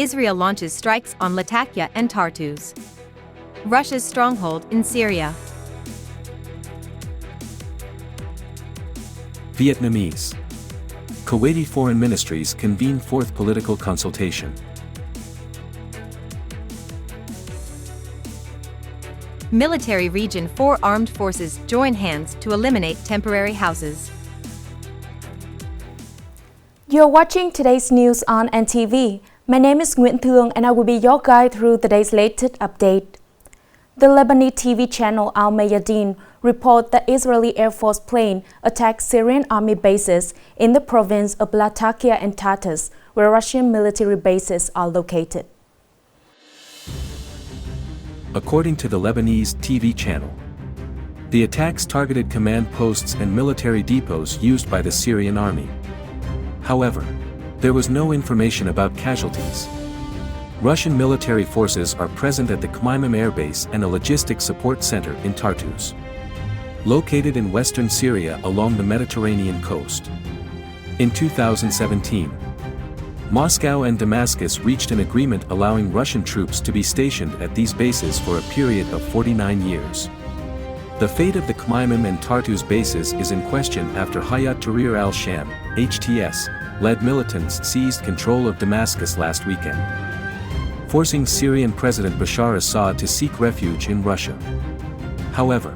Israel launches strikes on Latakia and Tartus. Russia's stronghold in Syria. Vietnamese. Kuwaiti foreign ministries convene fourth political consultation. Military Region 4 armed forces join hands to eliminate temporary houses. You're watching today's news on NTV. My name is Nguyễn Thị and I will be your guide through today's latest update. The Lebanese TV channel Al Mayadeen report that Israeli Air Force plane attacked Syrian army bases in the province of Latakia and Tartus, where Russian military bases are located. According to the Lebanese TV channel, the attacks targeted command posts and military depots used by the Syrian army. However, there was no information about casualties. Russian military forces are present at the Khmeimim Air Base and a logistics support center in Tartus, located in western Syria along the Mediterranean coast. In 2017, Moscow and Damascus reached an agreement allowing Russian troops to be stationed at these bases for a period of 49 years. The fate of the Khmeimim and Tartus bases is in question after Hayat Tahrir al-Sham, HTS, led militants seized control of Damascus last weekend, forcing Syrian President Bashar Assad to seek refuge in Russia. However,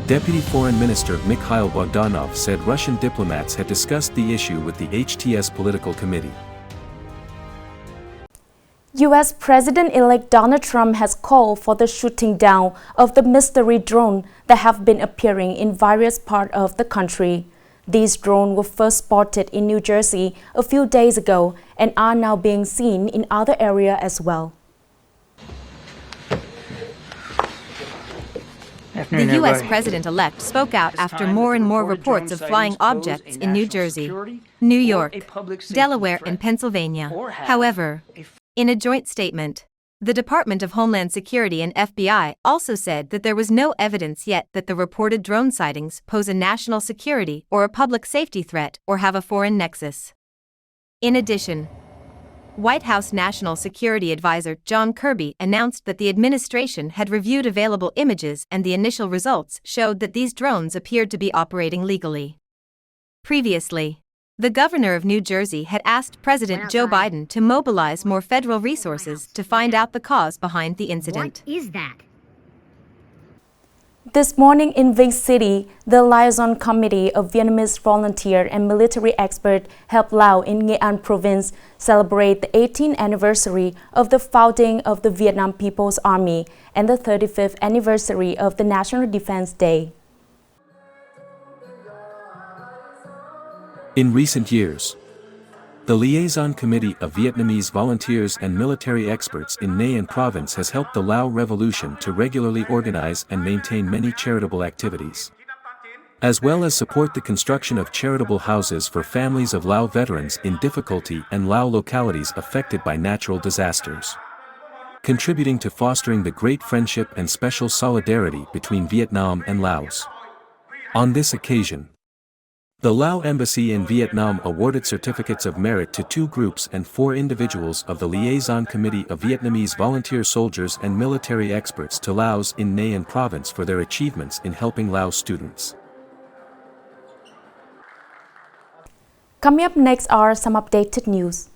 Deputy Foreign Minister Mikhail Bogdanov said Russian diplomats had discussed the issue with the HTS political committee. U.S. President-elect Donald Trump has called for the shooting down of the mystery drone that have been appearing in various parts of the country. These drones were first spotted in New Jersey a few days ago and are now being seen in other areas as well. The U.S. President-elect spoke out after more and more reports of flying objects in New Jersey, New York, Delaware, and Pennsylvania. However, in a joint statement, the Department of Homeland Security and FBI also said that there was no evidence yet that the reported drone sightings pose a national security or a public safety threat or have a foreign nexus. In addition, White House National Security Advisor John Kirby announced that the administration had reviewed available images and the initial results showed that these drones appeared to be operating legally. Previously, the governor of New Jersey had asked President Joe Biden to mobilize more federal resources to find out the cause behind the incident. What is that? This morning in Vinh City, the Liaison Committee of Vietnamese volunteer and military expert helped Laos in Nghệ An province celebrate the 18th anniversary of the founding of the Vietnam People's Army and the 35th anniversary of the National Defense Day. In recent years, the Liaison Committee of Vietnamese volunteers and military experts in Nghệ An province has helped the Lao Revolution to regularly organize and maintain many charitable activities, as well as support the construction of charitable houses for families of Lao veterans in difficulty and Lao localities affected by natural disasters, contributing to fostering the great friendship and special solidarity between Vietnam and Laos. On this occasion, the Lao Embassy in Vietnam awarded certificates of merit to 2 groups and 4 individuals of the Liaison Committee of Vietnamese volunteer soldiers and military experts to Laos in Nghệ An province for their achievements in helping Laos students. Coming up next are some updated news.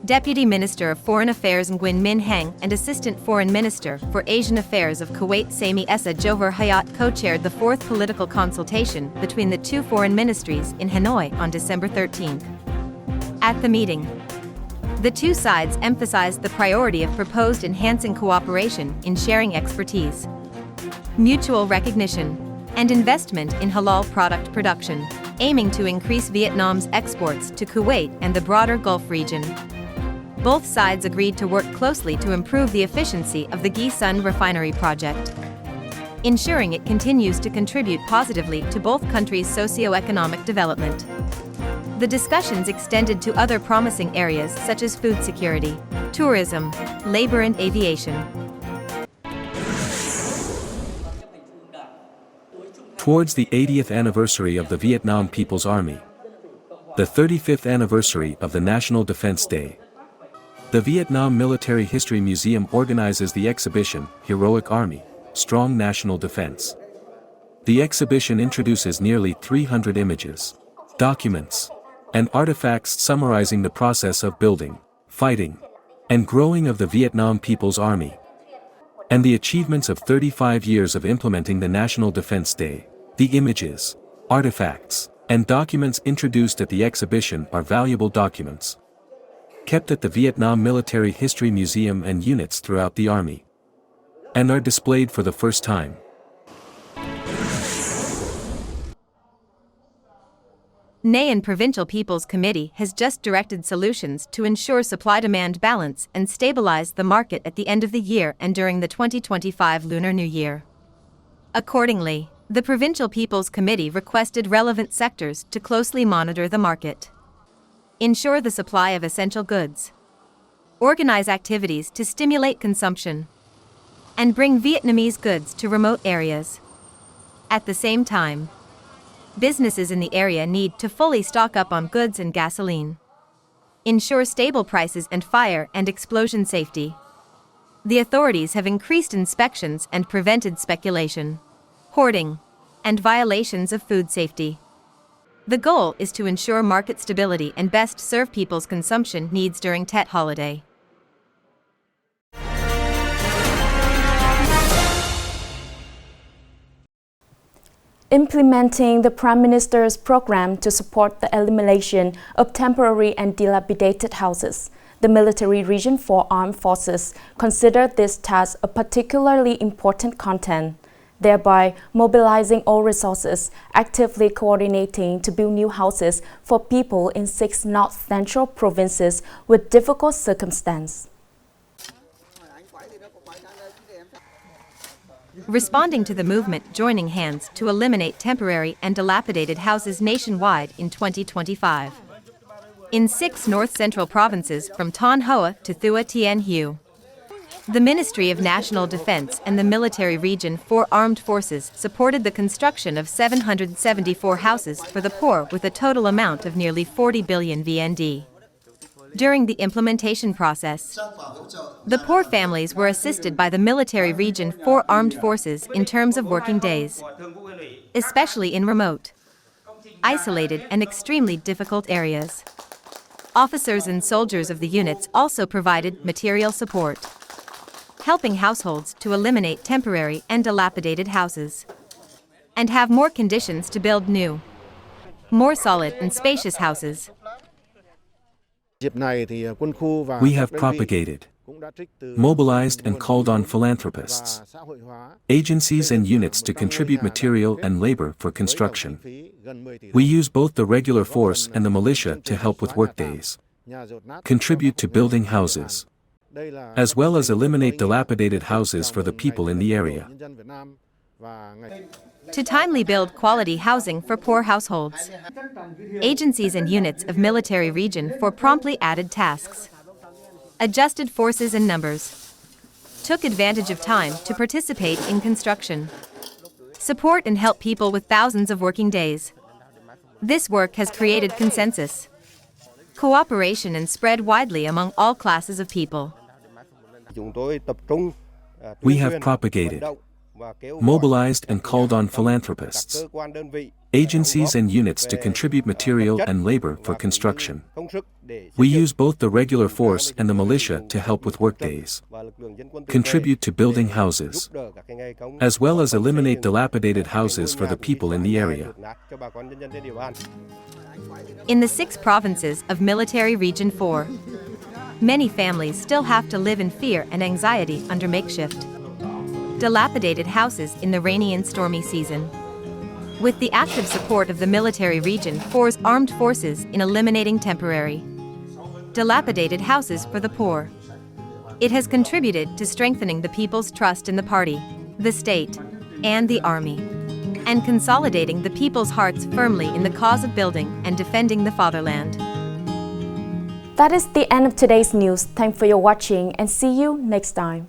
Deputy Minister of Foreign Affairs Nguyen Minh Hang and Assistant Foreign Minister for Asian Affairs of Kuwait Sami Essa Johar Hayat co-chaired the 4th political consultation between the 2 foreign ministries in Hanoi on December 13. At the meeting, the 2 sides emphasized the priority of proposed enhancing cooperation in sharing expertise, mutual recognition, and investment in halal product production, aiming to increase Vietnam's exports to Kuwait and the broader Gulf region. Both sides agreed to work closely to improve the efficiency of the Ghi Sun refinery project, ensuring it continues to contribute positively to both countries' socio-economic development. The discussions extended to other promising areas such as food security, tourism, labor and aviation. Towards the 80th anniversary of the Vietnam People's Army, the 35th anniversary of the National Defense Day. The Vietnam Military History Museum organizes the exhibition, Heroic Army, Strong National Defense. The exhibition introduces nearly 300 images, documents, and artifacts summarizing the process of building, fighting, and growing of the Vietnam People's Army, and the achievements of 35 years of implementing the National Defense Day. The images, artifacts, and documents introduced at the exhibition are valuable documents, kept at the Vietnam Military History Museum and units throughout the Army, and are displayed for the first time. Nghệ An Provincial People's Committee has just directed solutions to ensure supply-demand balance and stabilize the market at the end of the year and during the 2025 Lunar New Year. Accordingly, the Provincial People's Committee requested relevant sectors to closely monitor the market, ensure the supply of essential goods, organize activities to stimulate consumption, and bring Vietnamese goods to remote areas. At the same time, businesses in the area need to fully stock up on goods and gasoline, ensure stable prices and fire and explosion safety. The authorities have increased inspections and prevented speculation, hoarding, and violations of food safety. The goal is to ensure market stability and best serve people's consumption needs during Tet holiday. Implementing the Prime Minister's program to support the elimination of temporary and dilapidated houses, the Military Region 4 Armed Forces considered this task a particularly important content, thereby mobilizing all resources, actively coordinating to build new houses for people in 6 North Central provinces with difficult circumstances. Responding to the movement joining hands to eliminate temporary and dilapidated houses nationwide in 2025. In 6 North Central provinces from Ton Hoa to Thua Tien Hue. The Ministry of National Defense and the Military Region 4 Armed Forces supported the construction of 774 houses for the poor with a total amount of nearly 40 billion VND. During the implementation process, the poor families were assisted by the Military Region 4 Armed Forces in terms of working days, especially in remote, isolated and extremely difficult areas. Officers and soldiers of the units also provided material support, helping households to eliminate temporary and dilapidated houses, and have more conditions to build new, more solid and spacious houses. We have propagated, mobilized and called on philanthropists, agencies and units to contribute material and labor for construction. We use both the regular force and the militia to help with workdays, contribute to building houses, as well as eliminate dilapidated houses for the people in the area. To timely build quality housing for poor households, agencies and units of Military Region 4 promptly added tasks, adjusted forces and numbers, took advantage of time to participate in construction, support and help people with thousands of working days. This work has created consensus, cooperation and spread widely among all classes of people. We have propagated, mobilized and called on philanthropists, agencies and units to contribute material and labor for construction. We use both the regular force and the militia to help with workdays, contribute to building houses, as well as eliminate dilapidated houses for the people in the area. In the 6 provinces of Military Region 4, many families still have to live in fear and anxiety under makeshift, dilapidated houses in the rainy and stormy season. With the active support of the Military Region 4's armed forces in eliminating temporary, dilapidated houses for the poor, it has contributed to strengthening the people's trust in the party, the state, and the army, and consolidating the people's hearts firmly in the cause of building and defending the fatherland. That is the end of today's news. Thanks for your watching and see you next time.